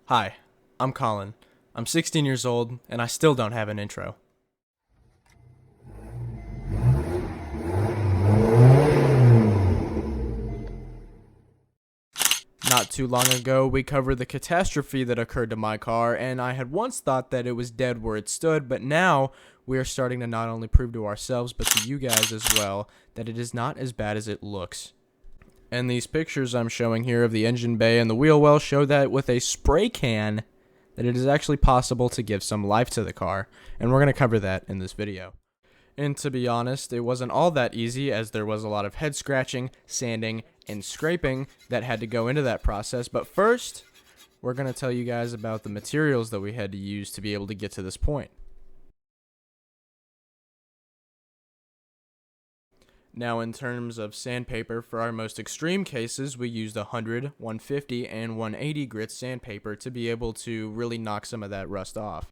Hi, I'm Colin. I'm 16 years old, and I still don't have an intro. Not too long ago, we covered the catastrophe that occurred to my car, and I had once thought that it was dead where it stood, but now we are starting to not only prove to ourselves, but to you guys as well, that it is not as bad as it looks. And these pictures I'm showing here of the engine bay and the wheel well show that with a spray can, that it is actually possible to give some life to the car, and we're going to cover that in this video. And to be honest, it wasn't all that easy, as there was a lot of head scratching, sanding, and scraping that had to go into that process. But first, we're going to tell you guys about the materials that we had to use to be able to get to this point. Now, in terms of sandpaper, for our most extreme cases, we used 100, 150, and 180 grit sandpaper to be able to really knock some of that rust off.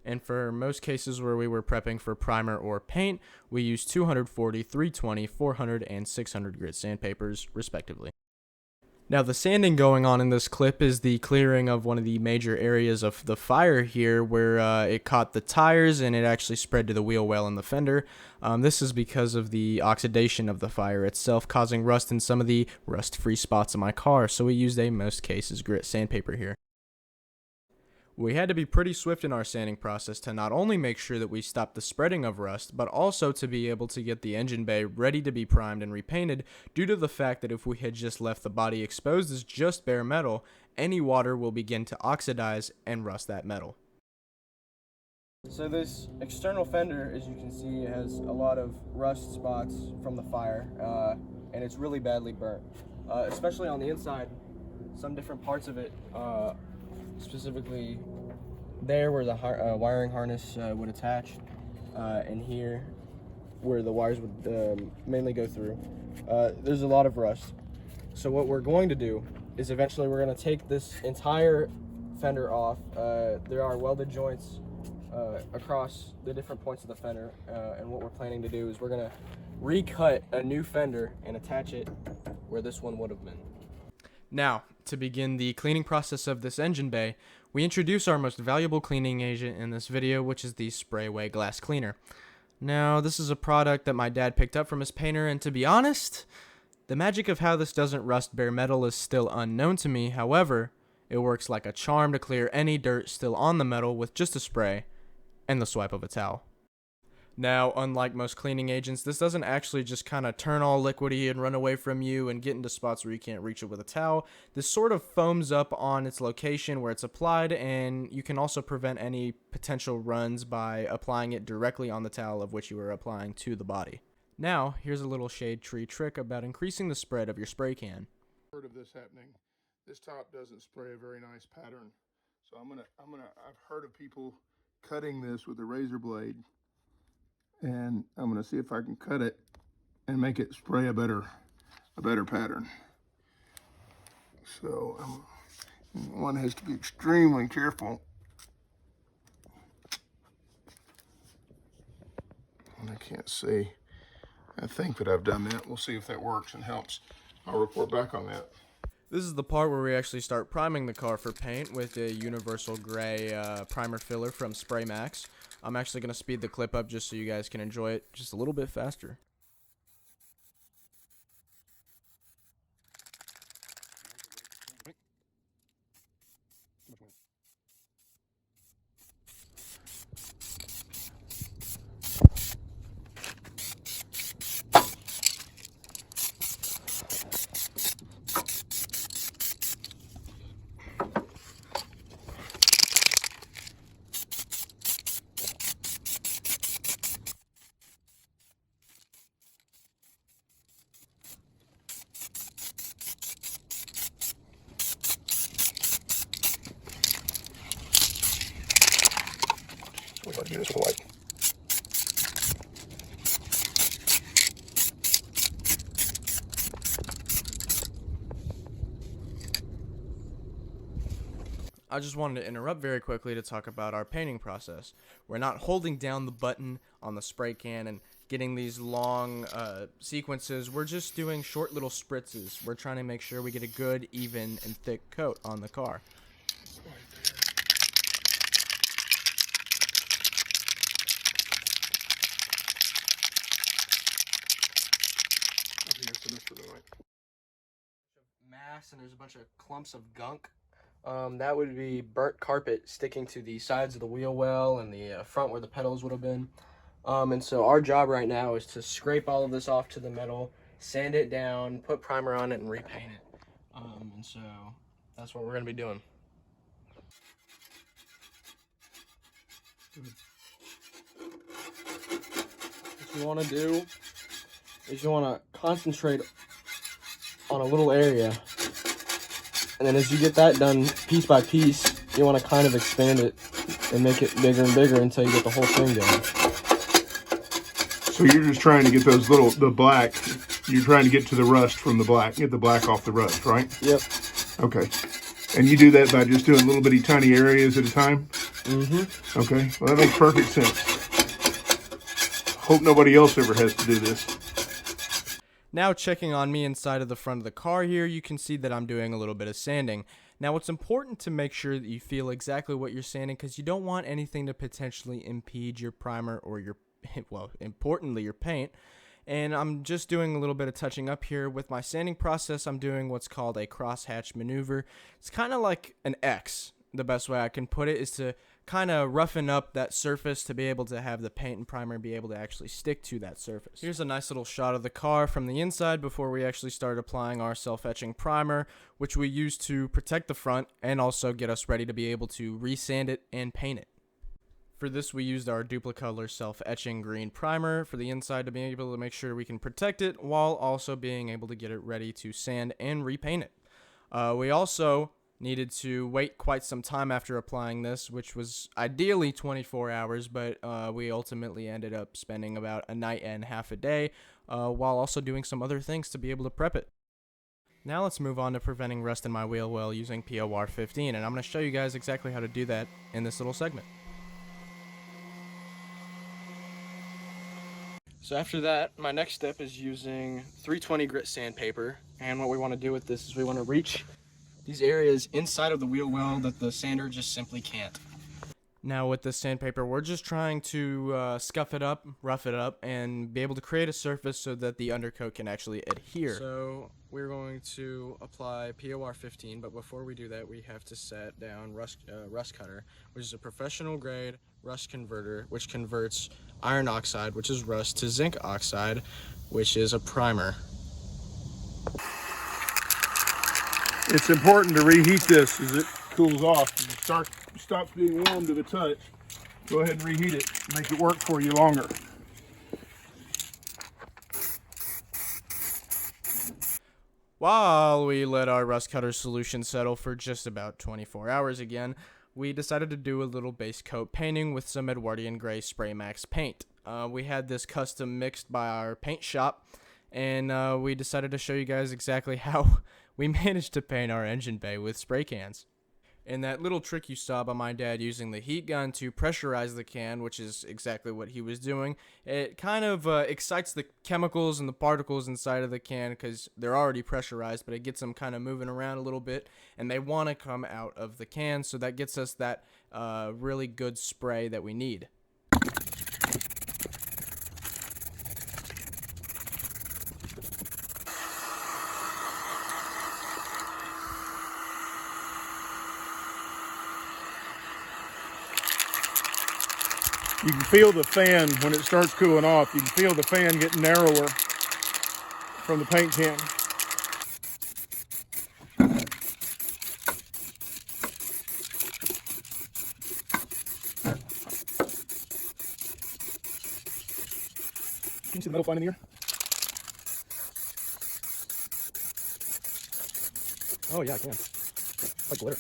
And for most cases where we were prepping for primer or paint, we used 240, 320, 400, and 600 grit sandpapers, respectively. Now, the sanding going on in this clip is the clearing of one of the major areas of the fire here, where it caught the tires and it actually spread to the wheel well and the fender. This is because of the oxidation of the fire itself, causing rust in some of the rust-free spots of my car, so we used a most cases grit sandpaper here. We had to be pretty swift in our sanding process to not only make sure that we stopped the spreading of rust, but also to be able to get the engine bay ready to be primed and repainted, due to the fact that if we had just left the body exposed as just bare metal, any water will begin to oxidize and rust that metal. So this external fender, as you can see, has a lot of rust spots from the fire, and it's really badly burnt, especially on the inside. Some different parts of it, specifically there where the wiring harness would attach, and here where the wires would mainly go through, there's a lot of rust. So what we're going to do is eventually we're going to take this entire fender off. There are welded joints across the different points of the fender, and what we're planning to do is we're going to recut a new fender and attach it where this one would have been. Now, to begin the cleaning process of this engine bay, we introduce our most valuable cleaning agent in this video, which is the Sprayway Glass Cleaner. Now, this is a product that my dad picked up from his painter, and to be honest, the magic of how this doesn't rust bare metal is still unknown to me. However, it works like a charm to clear any dirt still on the metal with just a spray and the swipe of a towel. Now, unlike most cleaning agents, this doesn't actually just kind of turn all liquidy and run away from you and get into spots where you can't reach it with a towel. This sort of foams up on its location where it's applied, and you can also prevent any potential runs by applying it directly on the towel of which you are applying to the body. Now, here's a little shade tree trick about increasing the spread of your spray can. Heard of this happening. This top doesn't spray a very nice pattern. So I've heard of people cutting this with a razor blade, and I'm gonna see if I can cut it and make it spray a better pattern. So one has to be extremely careful. And I can't see. I think that I've done that. We'll see if that works and helps. I'll report back on that. This is the part where we actually start priming the car for paint with a universal gray primer filler from Spray Max. I'm actually going to speed the clip up just so you guys can enjoy it just a little bit faster. We're going to do this with a light. I just wanted to interrupt very quickly to talk about our painting process. We're not holding down the button on the spray can and getting these long sequences. We're just doing short little spritzes. We're trying to make sure we get a good, even, and thick coat on the car. Right there. here for this for the night. Mass, and there's a bunch of clumps of gunk. That would be burnt carpet sticking to the sides of the wheel well and the front where the pedals would have been. And so our job right now is to scrape all of this off to the metal, sand it down, put primer on it, and repaint it. And so that's what we're going to be doing. What you want to do is you want to concentrate on a little area, and then as you get that done piece by piece, you want to kind of expand it and make it bigger and bigger until you get the whole thing done. So you're just trying to get those the black, you're trying to get to the rust from the black, get the black off the rust, right? Yep. Okay. And you do that by just doing little bitty tiny areas at a time? Mm-hmm. Okay. Well, that makes perfect sense. Hope nobody else ever has to do this. Now checking on me inside of the front of the car here, you can see that I'm doing a little bit of sanding. Now it's important to make sure that you feel exactly what you're sanding, because you don't want anything to potentially impede your primer or your, well, importantly your paint. And I'm just doing a little bit of touching up here. With my sanding process, I'm doing what's called a crosshatch maneuver. It's kind of like an X. The best way I can put it is to kind of roughen up that surface to be able to have the paint and primer be able to actually stick to that surface. Here's a nice little shot of the car from the inside before we actually start applying our self-etching primer, which we use to protect the front and also get us ready to be able to resand it and paint it. For this, we used our Duplicolor self-etching green primer for the inside to be able to make sure we can protect it while also being able to get it ready to sand and repaint it. We also needed to wait quite some time after applying this, which was ideally 24 hours, but we ultimately ended up spending about a night and half a day while also doing some other things to be able to prep it. Now let's move on to preventing rust in my wheel well using POR 15, and I'm going to show you guys exactly how to do that in this little segment. So after that, my next step is using 320 grit sandpaper, and what we want to do with this is we want to reach these areas inside of the wheel well that the sander just simply can't. Now with this sandpaper, we're just trying to scuff it up, rough it up, and be able to create a surface so that the undercoat can actually adhere. So we're going to apply POR 15, but before we do that, we have to set down rust cutter, which is a professional grade rust converter, which converts iron oxide, which is rust, to zinc oxide, which is a primer. It's important to reheat this as it cools off. It stops being warm to the touch. Go ahead and reheat it. Make it work for you longer. While we let our rust cutter solution settle for just about 24 hours again, we decided to do a little base coat painting with some Edwardian Gray Spray Max paint. We had this custom mixed by our paint shop, and we decided to show you guys exactly how we managed to paint our engine bay with spray cans. And that little trick you saw by my dad using the heat gun to pressurize the can, which is exactly what he was doing, it kind of excites the chemicals and the particles inside of the can because they're already pressurized, but it gets them kind of moving around a little bit, and they want to come out of the can, so that gets us that really good spray that we need. You can feel the fan when it starts cooling off. You can feel the fan getting narrower from the paint can. Can you see the metal flying in the air? Oh yeah, I can. It's like glitter.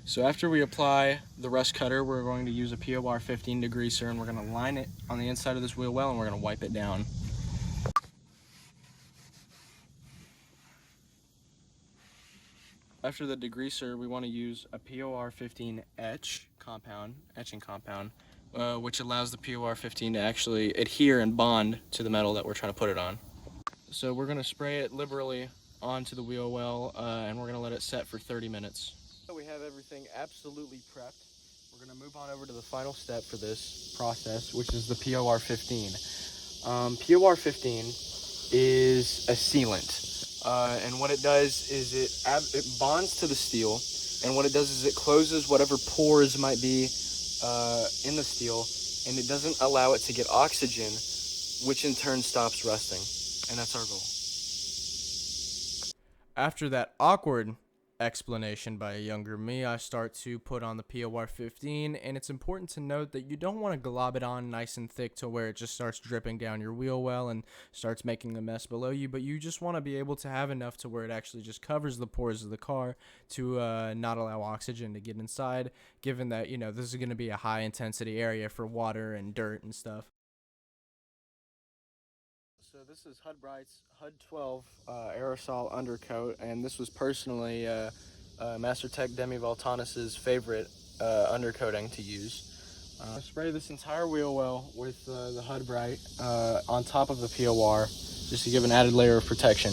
So after we apply the rust cutter, we're going to use a POR 15 degreaser, and we're going to line it on the inside of this wheel well, and we're going to wipe it down. After the degreaser, we want to use a POR15 etching compound, which allows the POR15 to actually adhere and bond to the metal that we're trying to put it on. So we're going to spray it liberally onto the wheel well, and we're going to let it set for 30 minutes. So we have everything absolutely prepped. We're going to move on over to the final step for this process, which is the POR15. POR15 is a sealant, and what it does is it bonds to the steel, and what it does is it closes whatever pores might be in the steel, and it doesn't allow it to get oxygen, which in turn stops rusting, and that's our goal. After that awkward explanation by a younger me, I start to put on the POR15, and it's important to note that you don't want to glob it on nice and thick to where it just starts dripping down your wheel well and starts making a mess below you, but you just want to be able to have enough to where it actually just covers the pores of the car to not allow oxygen to get inside, given that, you know, this is going to be a high intensity area for water and dirt and stuff. So this is HUD Bright's HUD 12 aerosol undercoat, and this was personally Master Tech Demi Valtanis's favorite undercoating to use. Spray this entire wheel well with the HUD Bright on top of the POR, just to give an added layer of protection.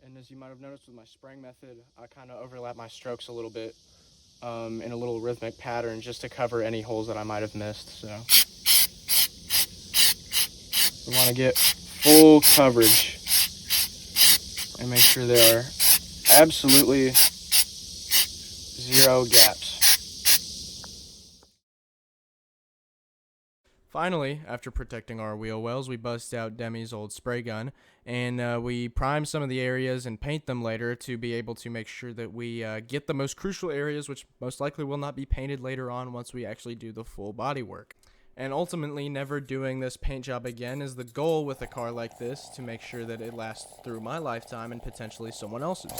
And as you might have noticed with my spraying method, I kind of overlap my strokes a little bit in a little rhythmic pattern just to cover any holes that I might have missed. So we want to get full coverage and make sure there are absolutely zero gaps. Finally, after protecting our wheel wells, we bust out Demi's old spray gun, and we prime some of the areas and paint them later to be able to make sure that we get the most crucial areas, which most likely will not be painted later on once we actually do the full body work. And ultimately, never doing this paint job again is the goal with a car like this, to make sure that it lasts through my lifetime and potentially someone else's.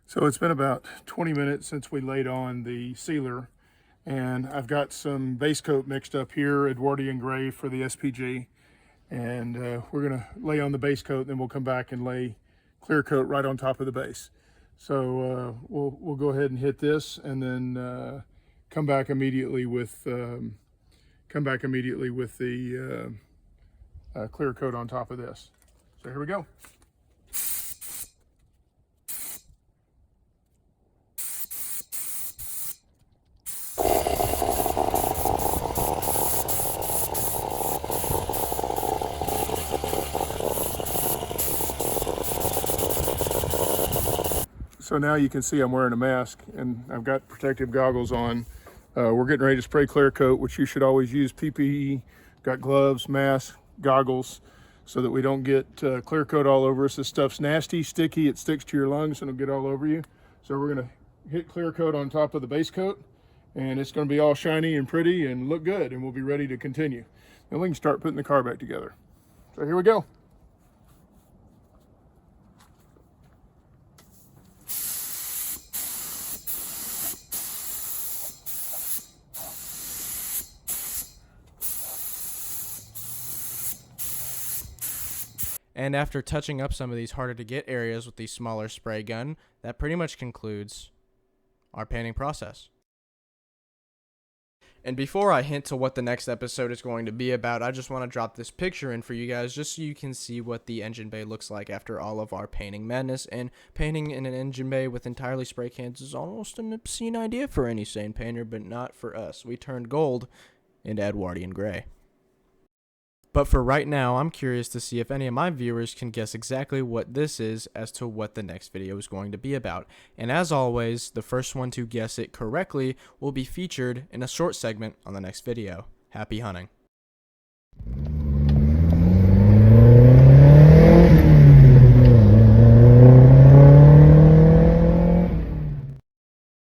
So it's been about 20 minutes since we laid on the sealer, and I've got some base coat mixed up here, Edwardian gray for the SPG, and we're gonna lay on the base coat, then we'll come back and lay clear coat right on top of the base. So we'll go ahead and hit this, and then come back immediately with the clear coat on top of this. So here we go. So now you can see I'm wearing a mask and I've got protective goggles on. We're getting ready to spray clear coat, which you should always use PPE. Got gloves, mask, goggles, so that we don't get clear coat all over us. This stuff's nasty, sticky, it sticks to your lungs and it'll get all over you. So we're gonna hit clear coat on top of the base coat, and it's gonna be all shiny and pretty and look good, and we'll be ready to continue. Then we can start putting the car back together. So here we go. And after touching up some of these harder to get areas with the smaller spray gun, that pretty much concludes our painting process. And before I hint to what the next episode is going to be about, I just want to drop this picture in for you guys just so you can see what the engine bay looks like after all of our painting madness. And painting in an engine bay with entirely spray cans is almost an obscene idea for any sane painter, but not for us. We turned gold into Edwardian gray. But for right now, I'm curious to see if any of my viewers can guess exactly what this is as to what the next video is going to be about. And as always, the first one to guess it correctly will be featured in a short segment on the next video. Happy hunting.